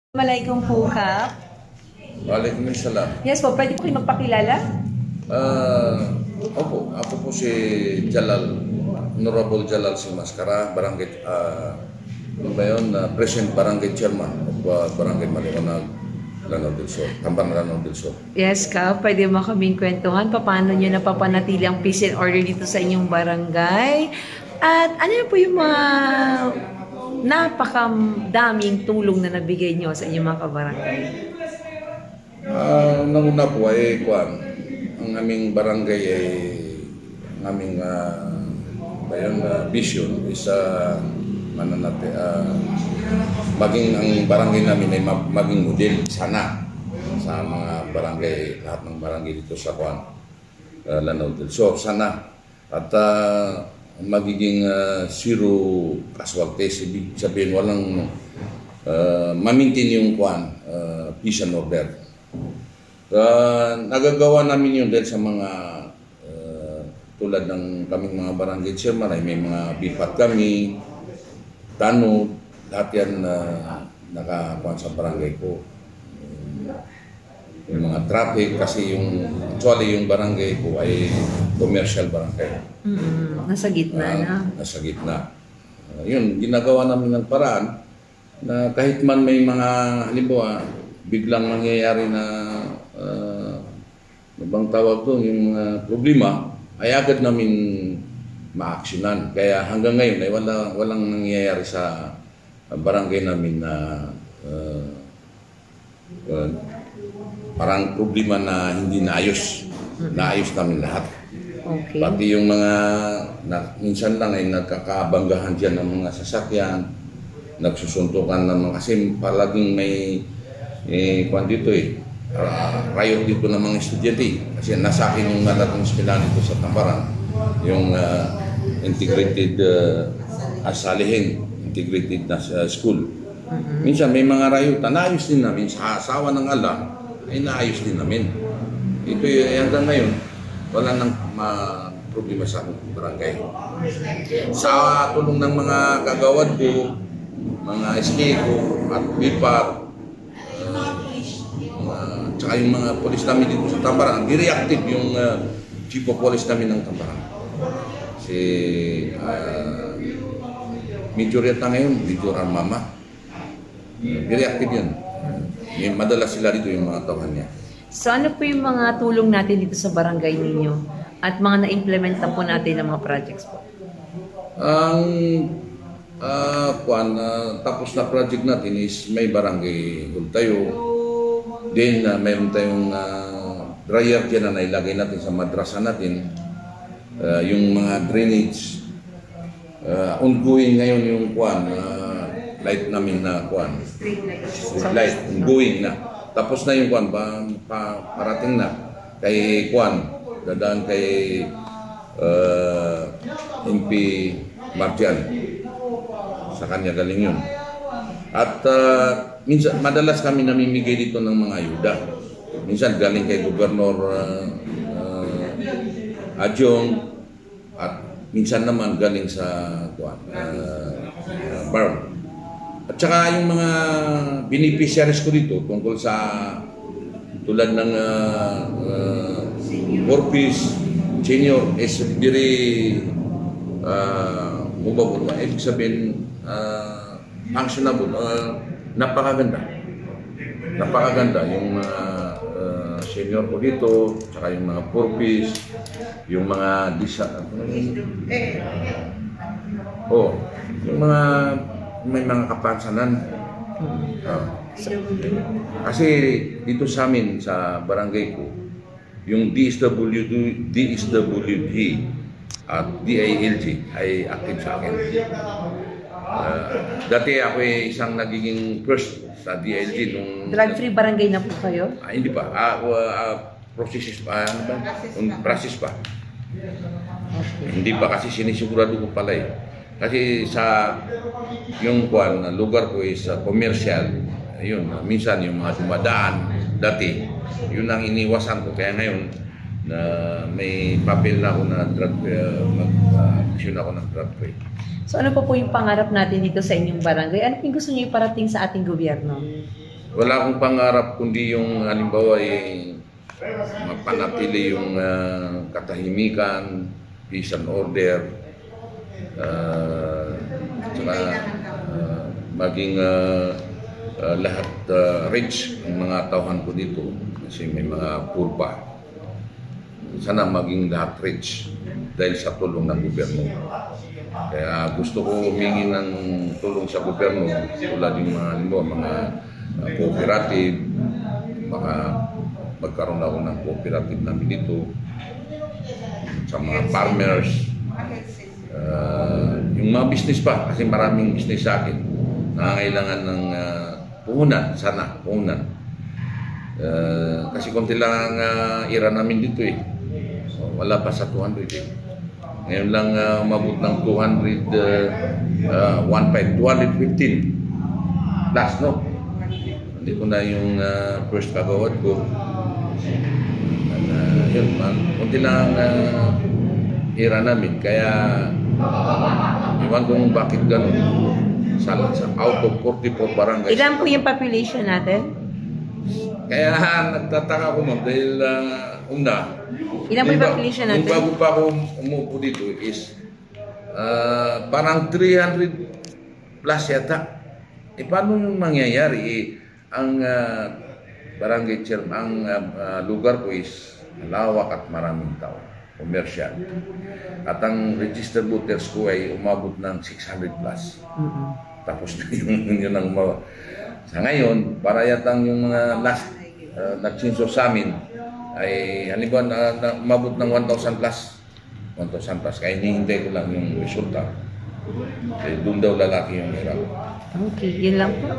Assalamualaikum po, Kap. Waalaikumsalam. Yes po, pwede po kayo magpakilala? Opo, ako po si Jalal, Honorable Jalal Simaskara, Barangay, ano ba yun, President Barangay Chairman of Barangay Maliwanag, Lanao del Sur, Tamban Lanao del Sur. Yes, Kap. Pwede mo kaming kwentuhan paano nyo napapanatili ang peace and order dito sa inyong barangay? At ano po yung mga napakadaming tulong na nabigay nyo sa inyong mga kabarangay? Nanguna po ay ang aming barangay ay ang aming vision is maging ang barangay namin ay maging model sana sa mga barangay, lahat ng barangay dito sa Lanao del Sur sana, at magiging zero casualties, ibig sabihin walang ma-maintain yung peace and order. Nagagawa namin yun dahil sa mga tulad ng kaming mga barangay chairman ay may mga bipat kami, tanod, lahat yan nakakuha sa barangay ko. Yung mga traffic, kasi actually yung barangay ko ay commercial barangay. Nasa gitna na. Nasa gitna. Yun, ginagawa namin ng paraan na kahit man may mga, halimbawa, biglang mangyayari na bang tawag doon, yung problema, ay agad namin ma-actionan. Kaya hanggang ngayon ay walang nangyayari sa barangay namin na parang problema na hindi naayos. Naayos namin lahat. Okay. Pati yung mga, minsan lang ay nagkakabanggahan dyan ng mga sasakyan, nagsusuntukan naman kasi palaging may dito riot dito ng mga estudyante. Kasi nasa akin yung nalatang eskwelahan dito sa Tambaran, yung integrated Salihin, integrated na school. Minsan may mga riot, naayos din namin sa asawa ng Allah, ay naayos din namin. Ito hanggang ngayon, wala nang problema sa aking barangay. Sa tulong ng mga kagawad ko, mga SK ko, at BIPAR, tsaka yung mga polis namin dito sa Tambaran, di-reactive yung chief of police namin ng Tambaran. Si Major yata ngayon, Major Armama. Di-reactive yun. Madalas sila dito yung mga tauhan niya. So ano po yung mga tulong natin dito sa barangay ninyo at mga na-implement na po natin ng mga projects po? Tapos na project natin is may barangay hall tayo. Then mayroon tayong dryer dyan na nailagay natin sa madrasa natin. Yung mga drainage. Ongoing ngayon yung light namin na street light, ongoing na. Tapos na yung parating na kay dadaan kay MP Martian. Sa kanya galing yun. At minsan, madalas kami namimigay dito ng mga ayuda. Minsan galing kay Gobernador Adjong, at minsan naman galing sa Barn. At saka yung mga beneficiaries ko dito tungkol sa tulad ng Corpus, Senior, very mababot. Ibig sabihin, functionable, napakaganda. Napakaganda yung mga senior ko dito, saka yung mga Corpus, yung mga yung mga may mga kapansanan. Kasi dito sa amin, sa barangay ko, yung DSWD at DILG ay active sa akin. Dati ako ay isang nagiging first sa DILG nung... Drug-free barangay na po kayo? Hindi pa. Process pa. Process pa. Okay. Hindi pa kasi sinisigurado ko pala eh. Kasi sa yung lugar ko is commercial. Ayun, minsan yung mga dumadaan dati, yun ang iniwasan ko. Kaya ngayon, na may papel na ako na mag-action ako ng drug free. So ano po yung pangarap natin dito sa inyong barangay? Ano yung gusto niyo iparating sa ating gobyerno? Wala akong pangarap kundi yung halimbawa mapanatili yung katahimikan, peace and order, saka maging lahat rich ang mga tauhan ko dito kasi may mga poor pa. Sana maging lahat rich dahil sa tulong ng gobyerno. Kaya gusto ko humingi ng tulong sa gobyerno tulad ng mga cooperative, baka magkaroon ako ng cooperative namin dito sa mga farmers, yung mga business pa kasi maraming business sa akin nangangailangan ng puhunan, sana puhunan. Kasi konti lang ang ira namin dito so, wala pa sa 200 Ngayon lang umabot ng 215 plus, no? Hindi ko na yung first kagawad ko. Yun, konti lang ira namin. Kaya, iwan kung bakit ganun. Sa out of 44 barangays. Ilan po yung population natin? Kaya nagtataka ko ma'am dahil Ilan po yung population natin? Yung bago pa ako umupo dito is parang 300 plus yata. Paano yung mangyayari? Ang barangay chairman, ang lugar ko is lawak at maraming tao, commercial. At ang registered voters ko ay umabot ng 600 plus. Tapos yun ang sa ngayon, para yatang yung mga last nagsinso sa amin ay halimbawa umabot ng 1,000 plus. 1,000 plus. Kaya hinihintay ko lang yung resulta. Doon daw lalaki yung hirap. Okay, yun lang po.